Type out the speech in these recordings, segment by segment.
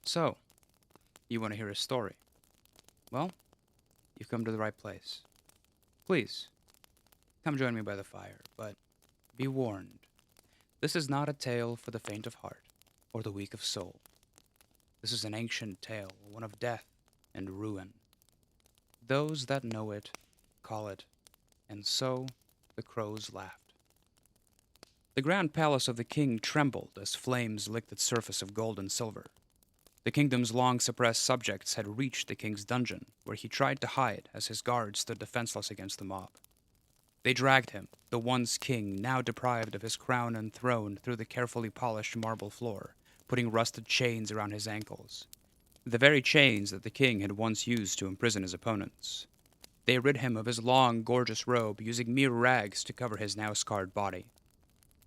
So, you want to hear a story? Well, you've come to the right place. Please, come join me by the fire, but be warned. This is not a tale for the faint of heart or the weak of soul. This is an ancient tale, one of death and ruin. Those that know it call it, and so the crows laughed. The grand palace of the king trembled as flames licked its surface of gold and silver. The kingdom's long suppressed subjects had reached the king's dungeon, where he tried to hide as his guards stood defenseless against the mob. They dragged him, the once king, now deprived of his crown and throne, through the carefully polished marble floor, putting rusted chains around his ankles. The very chains that the king had once used to imprison his opponents. They rid him of his long, gorgeous robe, using mere rags to cover his now scarred body.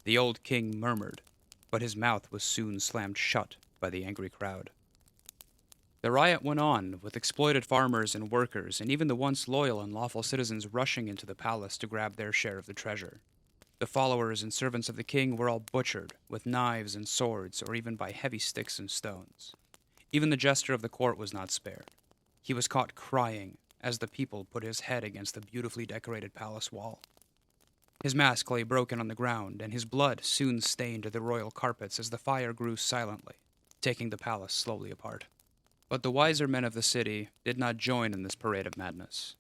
The old king murmured, but his mouth was soon slammed shut by the angry crowd. The riot went on, with exploited farmers and workers, and even the once loyal and lawful citizens rushing into the palace to grab their share of the treasure. The followers and servants of the king were all butchered, with knives and swords, or even by heavy sticks and stones. Even the jester of the court was not spared. He was caught crying as the people put his head against the beautifully decorated palace wall. His mask lay broken on the ground, and his blood soon stained the royal carpets as the fire grew silently, taking the palace slowly apart. But the wiser men of the city did not join in this parade of madness.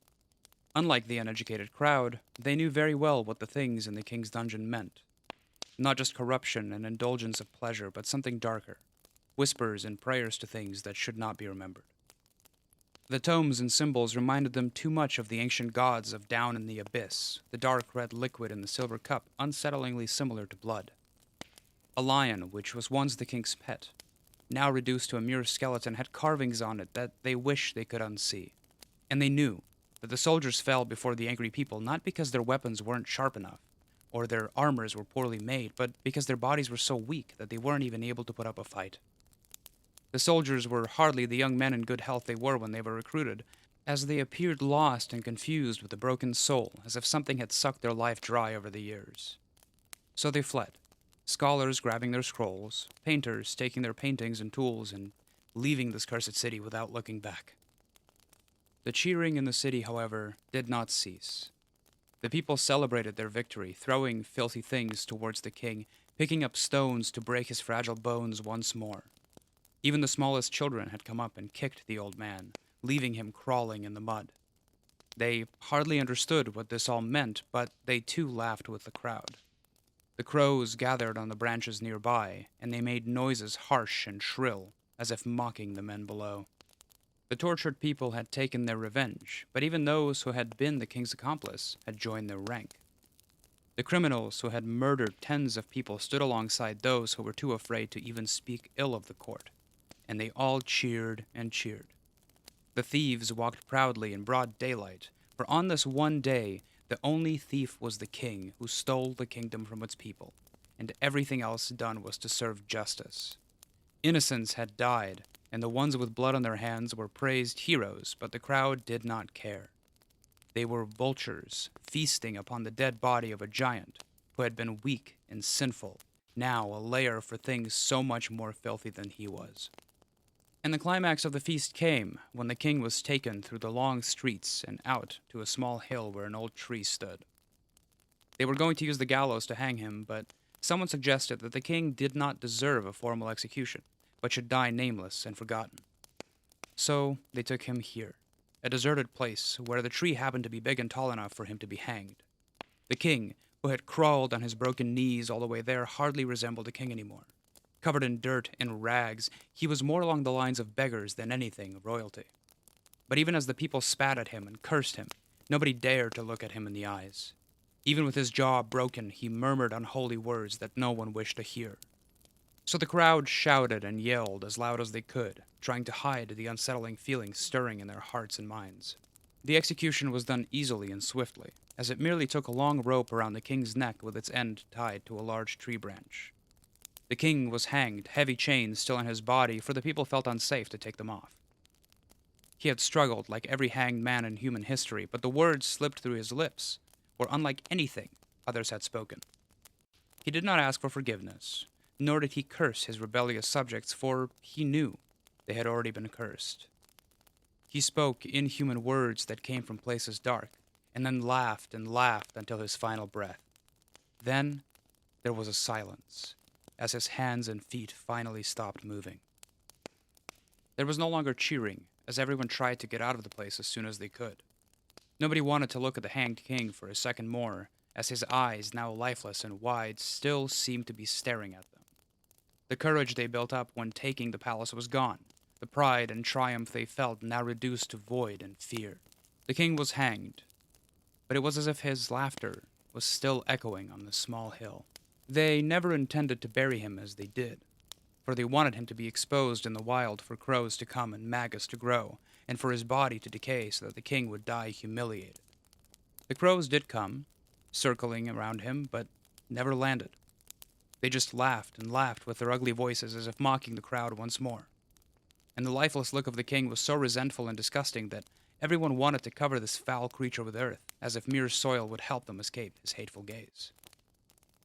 Unlike the uneducated crowd, they knew very well what the things in the king's dungeon meant. Not just corruption and indulgence of pleasure, but something darker. Whispers and prayers to things that should not be remembered. The tomes and symbols reminded them too much of the ancient gods of down in the abyss, the dark red liquid in the silver cup unsettlingly similar to blood. A lion, which was once the king's pet, now reduced to a mere skeleton, had carvings on it that they wished they could unsee. And they knew that the soldiers fell before the angry people not because their weapons weren't sharp enough, or their armors were poorly made, but because their bodies were so weak that they weren't even able to put up a fight. The soldiers were hardly the young men in good health they were when they were recruited, as they appeared lost and confused with a broken soul, as if something had sucked their life dry over the years. So they fled, scholars grabbing their scrolls, painters taking their paintings and tools and leaving this cursed city without looking back. The cheering in the city, however, did not cease. The people celebrated their victory, throwing filthy things towards the king, picking up stones to break his fragile bones once more. Even the smallest children had come up and kicked the old man, leaving him crawling in the mud. They hardly understood what this all meant, but they too laughed with the crowd. The crows gathered on the branches nearby, and they made noises harsh and shrill, as if mocking the men below. The tortured people had taken their revenge, but even those who had been the king's accomplice had joined their rank. The criminals who had murdered tens of people stood alongside those who were too afraid to even speak ill of the court, and they all cheered and cheered. The thieves walked proudly in broad daylight, for on this one day the only thief was the king who stole the kingdom from its people, and everything else done was to serve justice. Innocents had died, and the ones with blood on their hands were praised heroes, but the crowd did not care. They were vultures, feasting upon the dead body of a giant who had been weak and sinful, now a lair for things so much more filthy than he was. And the climax of the feast came when the king was taken through the long streets and out to a small hill where an old tree stood. They were going to use the gallows to hang him, but someone suggested that the king did not deserve a formal execution, but should die nameless and forgotten. So they took him here, a deserted place where the tree happened to be big and tall enough for him to be hanged. The king, who had crawled on his broken knees all the way there, hardly resembled a king anymore. Covered in dirt and rags, he was more along the lines of beggars than anything royalty. But even as the people spat at him and cursed him, nobody dared to look at him in the eyes. Even with his jaw broken, he murmured unholy words that no one wished to hear. So the crowd shouted and yelled as loud as they could, trying to hide the unsettling feelings stirring in their hearts and minds. The execution was done easily and swiftly, as it merely took a long rope around the king's neck with its end tied to a large tree branch. The king was hanged, heavy chains still on his body, for the people felt unsafe to take them off. He had struggled like every hanged man in human history, but the words slipped through his lips were unlike anything others had spoken. He did not ask for forgiveness, nor did he curse his rebellious subjects, for he knew they had already been cursed. He spoke inhuman words that came from places dark, and then laughed and laughed until his final breath. Then there was a silence, as his hands and feet finally stopped moving. There was no longer cheering, as everyone tried to get out of the place as soon as they could. Nobody wanted to look at the hanged king for a second more, as his eyes, now lifeless and wide, still seemed to be staring at them. The courage they built up when taking the palace was gone, the pride and triumph they felt now reduced to void and fear. The king was hanged, but it was as if his laughter was still echoing on the small hill. They never intended to bury him as they did, for they wanted him to be exposed in the wild for crows to come and maggots to grow, and for his body to decay so that the king would die humiliated. The crows did come, circling around him, but never landed. They just laughed and laughed with their ugly voices as if mocking the crowd once more. And the lifeless look of the king was so resentful and disgusting that everyone wanted to cover this foul creature with earth, as if mere soil would help them escape his hateful gaze.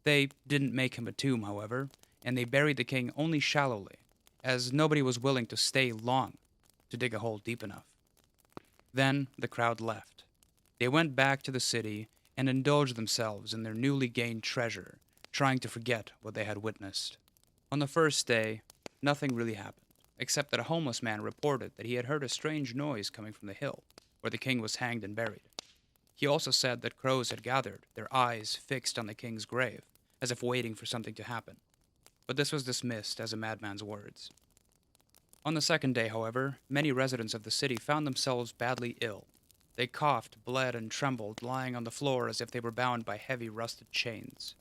They didn't make him a tomb, however, and they buried the king only shallowly, as nobody was willing to stay long to dig a hole deep enough. Then the crowd left. They went back to the city and indulged themselves in their newly gained treasure, trying to forget what they had witnessed. On the first day, nothing really happened, except that a homeless man reported that he had heard a strange noise coming from the hill, where the king was hanged and buried. He also said that crows had gathered, their eyes fixed on the king's grave, as if waiting for something to happen. But this was dismissed as a madman's words. On the second day, however, many residents of the city found themselves badly ill. They coughed, bled, and trembled, lying on the floor as if they were bound by heavy rusted chains.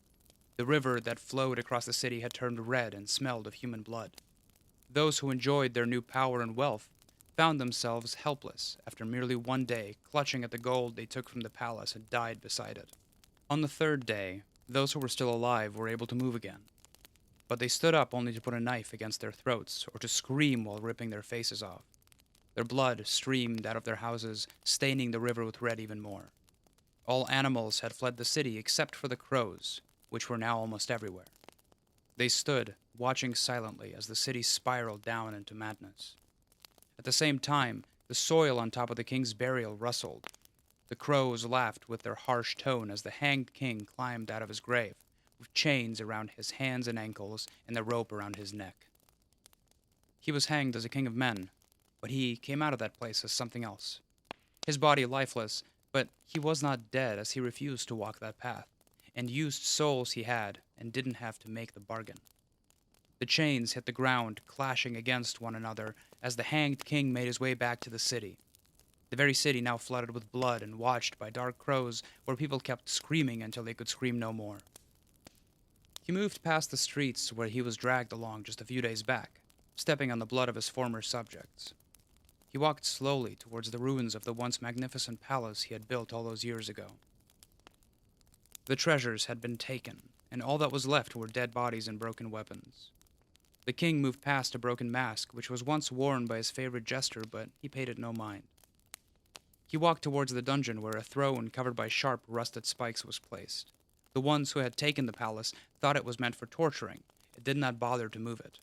The river that flowed across the city had turned red and smelled of human blood. Those who enjoyed their new power and wealth found themselves helpless after merely one day, clutching at the gold they took from the palace and died beside it. On the third day, those who were still alive were able to move again, but they stood up only to put a knife against their throats or to scream while ripping their faces off. Their blood streamed out of their houses, staining the river with red even more. All animals had fled the city except for the crows, which were now almost everywhere. They stood, watching silently as the city spiraled down into madness. At the same time, the soil on top of the king's burial rustled. The crows laughed with their harsh tone as the hanged king climbed out of his grave, with chains around his hands and ankles and the rope around his neck. He was hanged as a king of men, but he came out of that place as something else. His body lifeless, but he was not dead, as he refused to walk that path, and used souls he had and didn't have to make the bargain. The chains hit the ground, clashing against one another as the hanged king made his way back to the city. The very city now flooded with blood and watched by dark crows, where people kept screaming until they could scream no more. He moved past the streets where he was dragged along just a few days back, stepping on the blood of his former subjects. He walked slowly towards the ruins of the once magnificent palace he had built all those years ago. The treasures had been taken, and all that was left were dead bodies and broken weapons. The king moved past a broken mask, which was once worn by his favorite jester, but he paid it no mind. He walked towards the dungeon where a throne covered by sharp, rusted spikes was placed. The ones who had taken the palace thought it was meant for torturing. It did not bother to move it.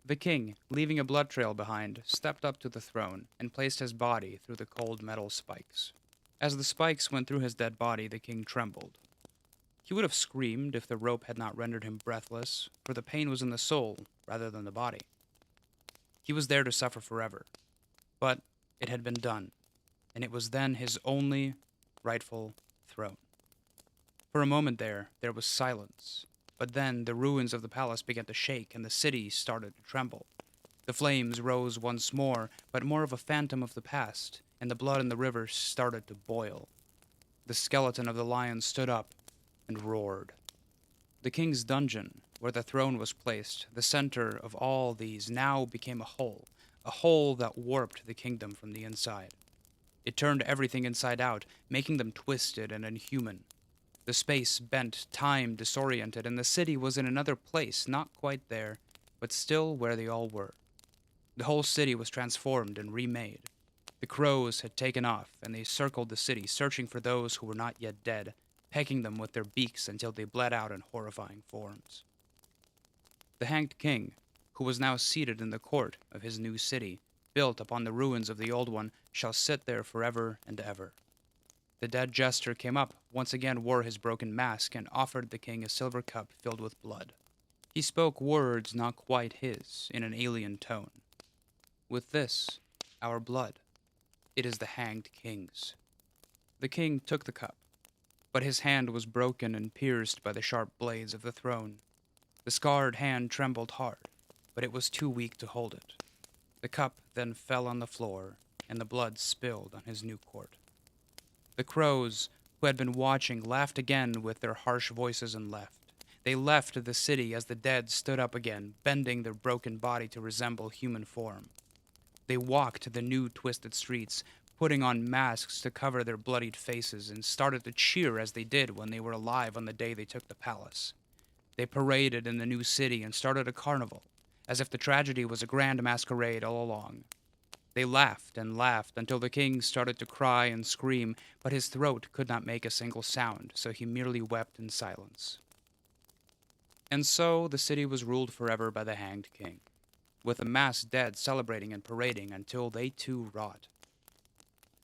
The king, leaving a blood trail behind, stepped up to the throne and placed his body through the cold metal spikes. As the spikes went through his dead body, the king trembled. He would have screamed if the rope had not rendered him breathless, for the pain was in the soul rather than the body. He was there to suffer forever. But it had been done, and it was then his only rightful throne. For a moment there was silence, but then the ruins of the palace began to shake and the city started to tremble. The flames rose once more, but more of a phantom of the past, and the blood in the river started to boil. The skeleton of the lion stood up and roared. The king's dungeon, where the throne was placed, the center of all these, now became a hole that warped the kingdom from the inside. It turned everything inside out, making them twisted and inhuman. The space bent, time disoriented, and the city was in another place, not quite there, but still where they all were. The whole city was transformed and remade. The crows had taken off, and they circled the city, searching for those who were not yet dead, pecking them with their beaks until they bled out in horrifying forms. The hanged king, who was now seated in the court of his new city, built upon the ruins of the old one, shall sit there forever and ever. The dead jester came up, once again wore his broken mask, and offered the king a silver cup filled with blood. He spoke words not quite his, in an alien tone. With this, our blood, it is the hanged king's. The king took the cup, but his hand was broken and pierced by the sharp blades of the throne. The scarred hand trembled hard, but it was too weak to hold it. The cup then fell on the floor, and the blood spilled on his new court. The crows, who had been watching, laughed again with their harsh voices and left. They left the city as the dead stood up again, bending their broken body to resemble human form. They walked the new twisted streets, putting on masks to cover their bloodied faces, and started to cheer as they did when they were alive on the day they took the palace. They paraded in the new city and started a carnival, as if the tragedy was a grand masquerade all along. They laughed and laughed until the king started to cry and scream, but his throat could not make a single sound, so he merely wept in silence. And so the city was ruled forever by the hanged king, with the massed dead celebrating and parading until they too rot.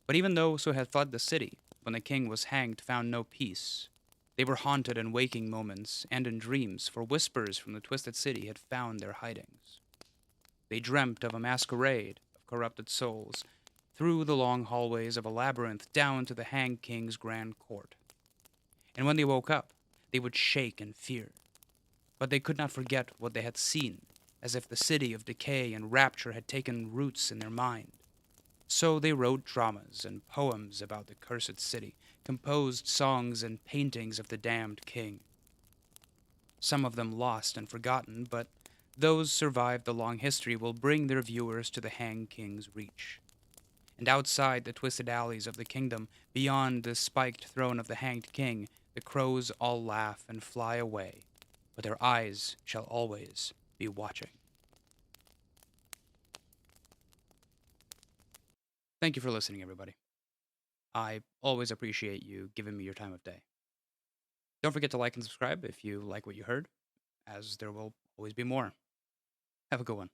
But even those who had fled the city when the king was hanged found no peace. They were haunted in waking moments and in dreams, for whispers from the twisted city had found their hidings. They dreamt of a masquerade of corrupted souls through the long hallways of a labyrinth down to the hanged king's grand court. And when they woke up, they would shake in fear. But they could not forget what they had seen, as if the city of decay and rapture had taken roots in their mind. So they wrote dramas and poems about the cursed city, composed songs and paintings of the damned king. Some of them lost and forgotten, but those survived the long history will bring their viewers to the hanged king's reach. And outside the twisted alleys of the kingdom, beyond the spiked throne of the hanged king, the crows all laugh and fly away, but their eyes shall always be watching. Thank you for listening, everybody. I always appreciate you giving me your time of day. Don't forget to like and subscribe if you like what you heard, as there will always be more. Have a good one.